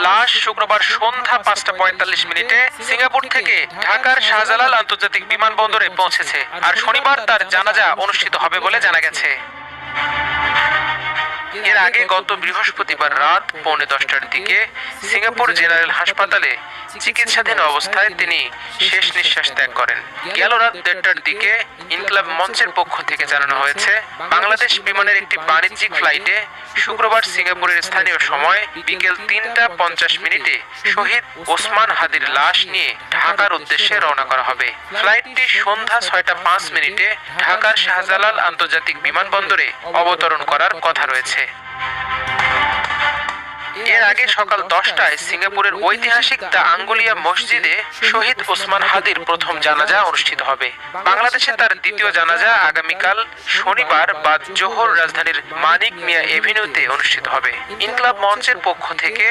লাশ শুক্রবার সন্ধ্যা 5:45 সিঙ্গাপুর থেকে ঢাকার শাহজালাল আন্তর্জাতিক বিমানবন্দরে পৌঁছেছে। আর শনিবার তার জানাজা অনুষ্ঠিত হবে বলে জানা গেছে। এর আগে গত বৃহস্পতিবার রাত 9:45টার দিকে সিঙ্গাপুর জেনারেল হাসপাতালে চিকিৎসাধীন অবস্থায় তিনি শেষ নিঃশ্বাস ত্যাগ করেন। গেল রাত 1:30টার দিকে ইনকিলাব মঞ্চের পক্ষ থেকে জানানো হয়েছে, বাংলাদেশ বিমানের একটি বাণিজ্যিক ফ্লাইটে শুক্রবার সিঙ্গাপুরের স্থানীয় সময় বিকেল 3:50 শহীদ ওসমান হাদির লাশ নিয়ে ঢাকার উদ্দেশ্যে রওনা করা হবে। ফ্লাইটটি সন্ধ্যা 6:05 ঢাকার শাহজালাল আন্তর্জাতিক বিমানবন্দরে অবতরণ করার কথা রয়েছে। এর আগে সকাল 10টায় সিঙ্গাপুরের ঐতিহাসিক দ্য আঙ্গুলিয়া মসজিদে শহীদ ওসমান হাদির প্রথম জানাজা অনুষ্ঠিত হবে। বাংলাদেশে তার দ্বিতীয় জানাজা আগামীকাল শনিবার বাদ জোহর রাজধানীর মানিক মিয়া এভিনিউতে অনুষ্ঠিত হবে। ইনকিলাব মঞ্চের পক্ষ থেকে